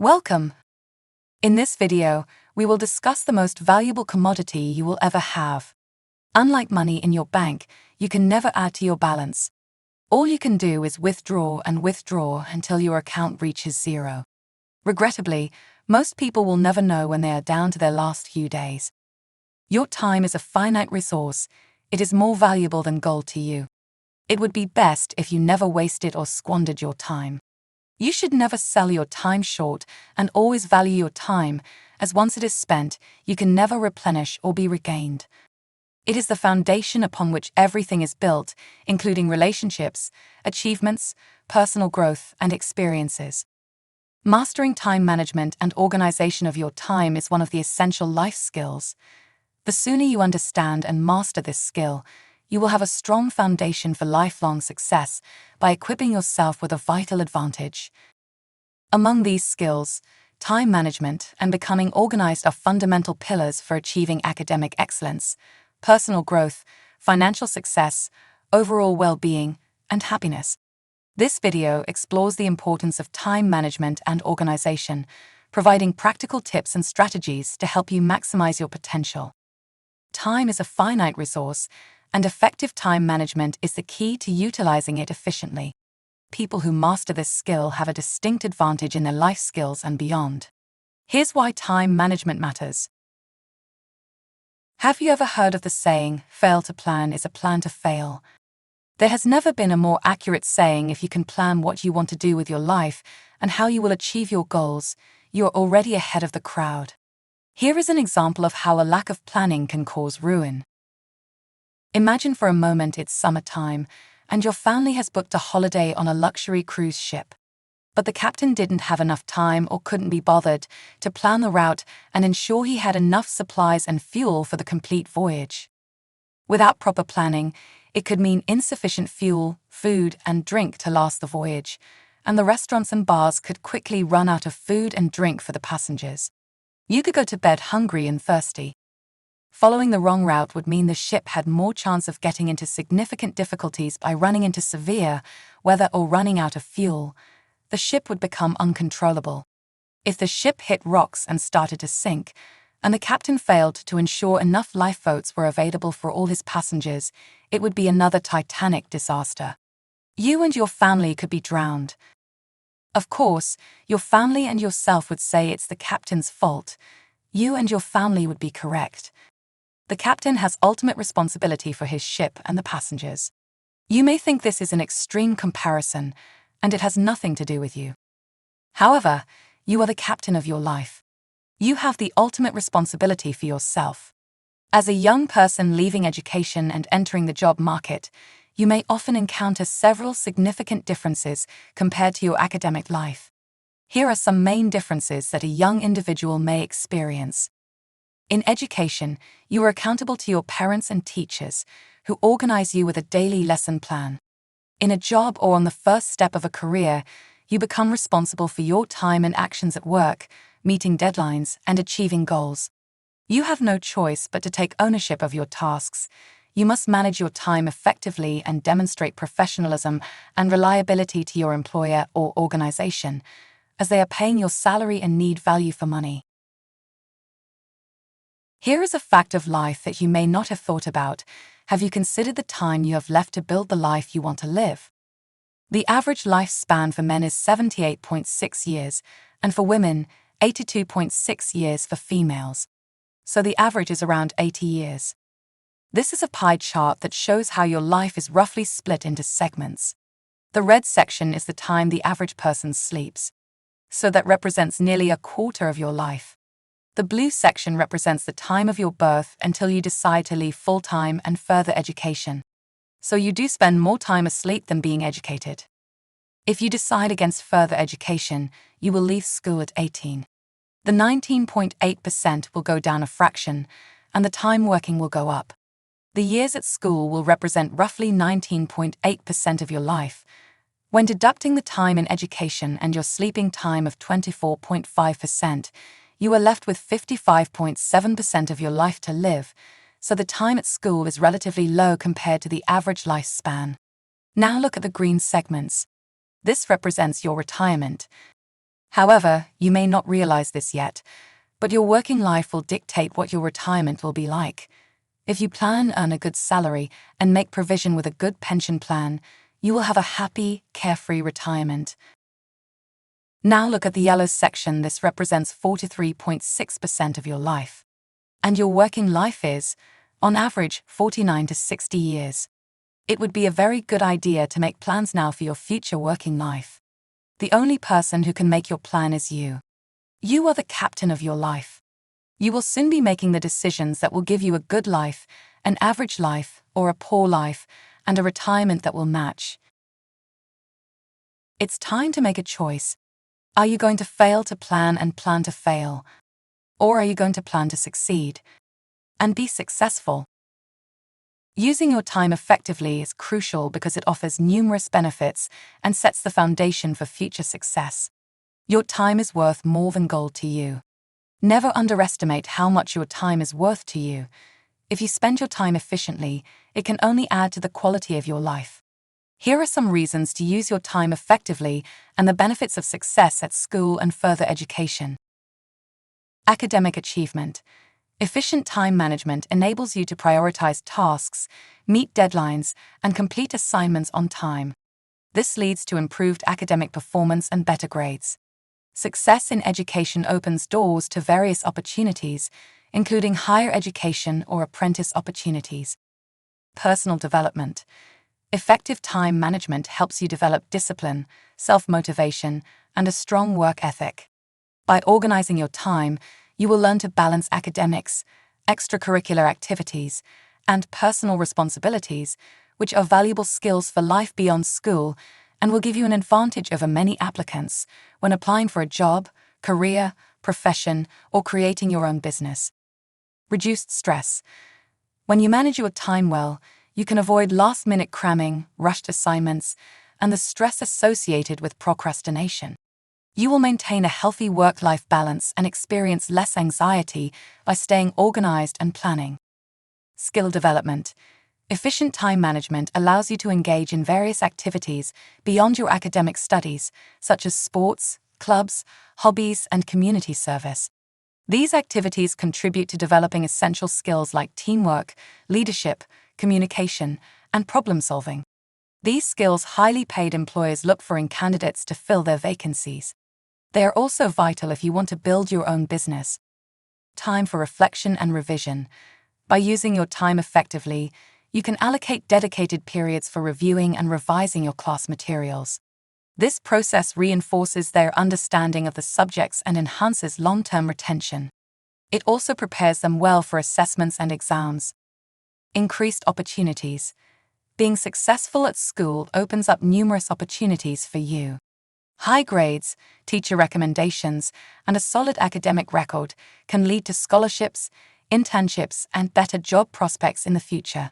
Welcome! In this video, we will discuss the most valuable commodity you will ever have. Unlike money in your bank, you can never add to your balance. All you can do is withdraw and withdraw until your account reaches zero. Regrettably, most people will never know when they are down to their last few days. Your time is a finite resource. It is more valuable than gold to you. It would be best if you never wasted or squandered your time. You should never sell your time short and always value your time, as once it is spent, you can never replenish or be regained. It is the foundation upon which everything is built, including relationships, achievements, personal growth, and experiences. Mastering time management and organization of your time is one of the essential life skills. The sooner you understand and master this skill, you will have a strong foundation for lifelong success by equipping yourself with a vital advantage. Among these skills, time management and becoming organized are fundamental pillars for achieving academic excellence, personal growth, financial success, overall well-being, and happiness. This video explores the importance of time management and organization, providing practical tips and strategies to help you maximize your potential. Time is a finite resource, and effective time management is the key to utilizing it efficiently. People who master this skill have a distinct advantage in their life skills and beyond. Here's why time management matters. Have you ever heard of the saying, "Fail to plan is a plan to fail"? There has never been a more accurate saying. If you can plan what you want to do with your life and how you will achieve your goals, you are already ahead of the crowd. Here is an example of how a lack of planning can cause ruin. Imagine for a moment it's summertime, and your family has booked a holiday on a luxury cruise ship. But the captain didn't have enough time or couldn't be bothered to plan the route and ensure he had enough supplies and fuel for the complete voyage. Without proper planning, it could mean insufficient fuel, food, and drink to last the voyage, and the restaurants and bars could quickly run out of food and drink for the passengers. You could go to bed hungry and thirsty. Following the wrong route would mean the ship had more chance of getting into significant difficulties by running into severe weather or running out of fuel. The ship would become uncontrollable. If the ship hit rocks and started to sink, and the captain failed to ensure enough lifeboats were available for all his passengers, it would be another Titanic disaster. You and your family could be drowned. Of course, your family and yourself would say it's the captain's fault. You and your family would be correct. The captain has ultimate responsibility for his ship and the passengers. You may think this is an extreme comparison, and it has nothing to do with you. However, you are the captain of your life. You have the ultimate responsibility for yourself. As a young person leaving education and entering the job market, you may often encounter several significant differences compared to your academic life. Here are some main differences that a young individual may experience. In education, you are accountable to your parents and teachers, who organize you with a daily lesson plan. In a job or on the first step of a career, you become responsible for your time and actions at work, meeting deadlines, and achieving goals. You have no choice but to take ownership of your tasks. You must manage your time effectively and demonstrate professionalism and reliability to your employer or organization, as they are paying your salary and need value for money. Here is a fact of life that you may not have thought about. Have you considered the time you have left to build the life you want to live? The average lifespan for men is 78.6 years, and for women, 82.6 years for females. So the average is around 80 years. This is a pie chart that shows how your life is roughly split into segments. The red section is the time the average person sleeps. So that represents nearly a quarter of your life. The blue section represents the time of your birth until you decide to leave full-time and further education. So you do spend more time asleep than being educated. If you decide against further education, you will leave school at 18. The 19.8% will go down a fraction, and the time working will go up. The years at school will represent roughly 19.8% of your life. When deducting the time in education and your sleeping time of 24.5%, you are left with 55.7% of your life to live, so the time at school is relatively low compared to the average lifespan. Now look at the green segments. This represents your retirement. However, you may not realize this yet, but your working life will dictate what your retirement will be like. If you plan, earn a good salary, and make provision with a good pension plan, you will have a happy, carefree retirement. Now look at the yellow section. This represents 43.6% of your life. And your working life is, on average, 49 to 60 years. It would be a very good idea to make plans now for your future working life. The only person who can make your plan is you. You are the captain of your life. You will soon be making the decisions that will give you a good life, an average life, or a poor life, and a retirement that will match. It's time to make a choice. Are you going to fail to plan and plan to fail? Or are you going to plan to succeed and be successful? Using your time effectively is crucial because it offers numerous benefits and sets the foundation for future success. Your time is worth more than gold to you. Never underestimate how much your time is worth to you. If you spend your time efficiently, it can only add to the quality of your life. Here are some reasons to use your time effectively and the benefits of success at school and further education. Academic achievement. Efficient time management enables you to prioritize tasks, meet deadlines, and complete assignments on time. This leads to improved academic performance and better grades. Success in education opens doors to various opportunities, including higher education or apprentice opportunities. Personal development. Effective time management helps you develop discipline, self-motivation, and a strong work ethic. By organizing your time, you will learn to balance academics, extracurricular activities, and personal responsibilities, which are valuable skills for life beyond school and will give you an advantage over many applicants when applying for a job, career, profession, or creating your own business. Reduced stress. When you manage your time well, you can avoid last-minute cramming, rushed assignments, and the stress associated with procrastination. You will maintain a healthy work-life balance and experience less anxiety by staying organized and planning. Skill development. Efficient time management allows you to engage in various activities beyond your academic studies, such as sports, clubs, hobbies, and community service. These activities contribute to developing essential skills like teamwork, leadership, communication, and problem-solving. These skills highly paid employers look for in candidates to fill their vacancies. They are also vital if you want to build your own business. Time for reflection and revision. By using your time effectively, you can allocate dedicated periods for reviewing and revising your class materials. This process reinforces their understanding of the subjects and enhances long-term retention. It also prepares them well for assessments and exams. Increased opportunities. Being successful at school opens up numerous opportunities for you. High grades, teacher recommendations, and a solid academic record can lead to scholarships, internships, and better job prospects in the future.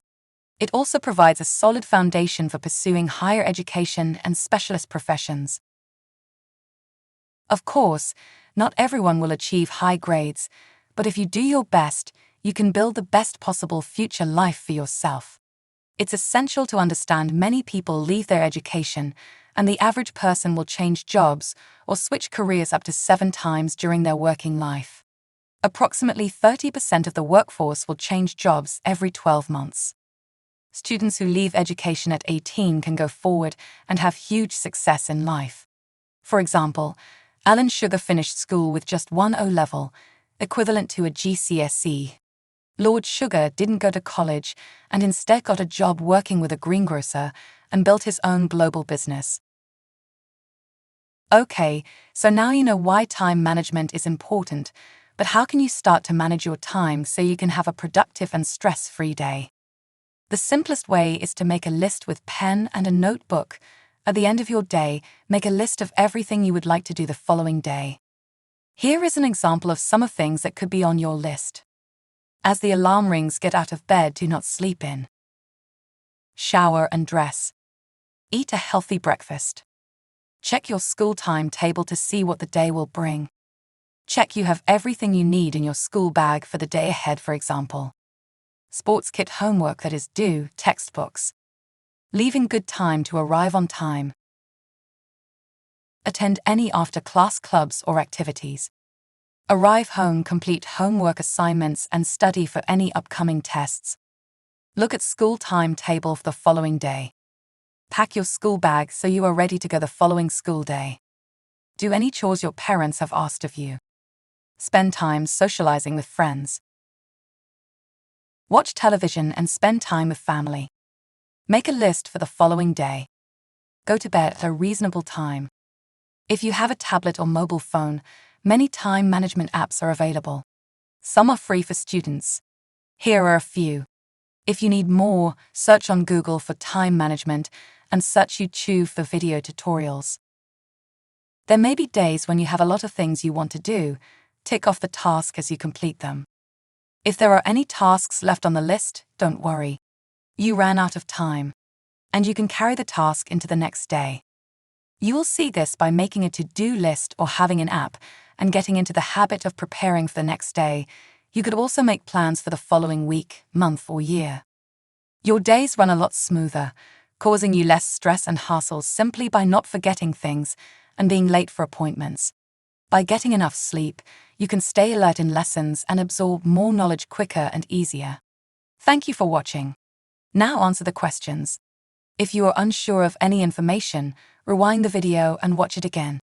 It also provides a solid foundation for pursuing higher education and specialist professions. Of course, not everyone will achieve high grades, but if you do your best, you can build the best possible future life for yourself. It's essential to understand many people leave their education, and the average person will change jobs or switch careers up to 7 times during their working life. Approximately 30% of the workforce will change jobs every 12 months. Students who leave education at 18 can go forward and have huge success in life. For example, Alan Sugar finished school with just 1 O-level, equivalent to a GCSE. Lord Sugar didn't go to college and instead got a job working with a greengrocer and built his own global business. Okay, so now you know why time management is important, but how can you start to manage your time so you can have a productive and stress-free day? The simplest way is to make a list with pen and a notebook. At the end of your day, make a list of everything you would like to do the following day. Here is an example of some of things that could be on your list. As the alarm rings, get out of bed, do not sleep in. Shower and dress. Eat a healthy breakfast. Check your school timetable to see what the day will bring. Check you have everything you need in your school bag for the day ahead, for example. Sports kit homework that is due, textbooks. Leave in good time to arrive on time. attend any after-class clubs or activities. Arrive home, complete homework assignments, and study for any upcoming tests. Look at school timetable for the following day. Pack your school bag so you are ready to go the following school day. Do any chores your parents have asked of you. Spend time socializing with friends. Watch television and spend time with family. Make a list for the following day. Go to bed at a reasonable time. If you have a tablet or mobile phone, many time management apps are available. Some are free for students. Here are a few. If you need more, search on Google for time management and search YouTube for video tutorials. There may be days when you have a lot of things you want to do. Tick off the task as you complete them. If there are any tasks left on the list, don't worry. You ran out of time, and you can carry the task into the next day. You will see this by making a to-do list or having an app and getting into the habit of preparing for the next day. You could also make plans for the following week, month, or year. Your days run a lot smoother, causing you less stress and hassle simply by not forgetting things and being late for appointments. By getting enough sleep, you can stay alert in lessons and absorb more knowledge quicker and easier. Thank you for watching. Now answer the questions. If you are unsure of any information, rewind the video and watch it again.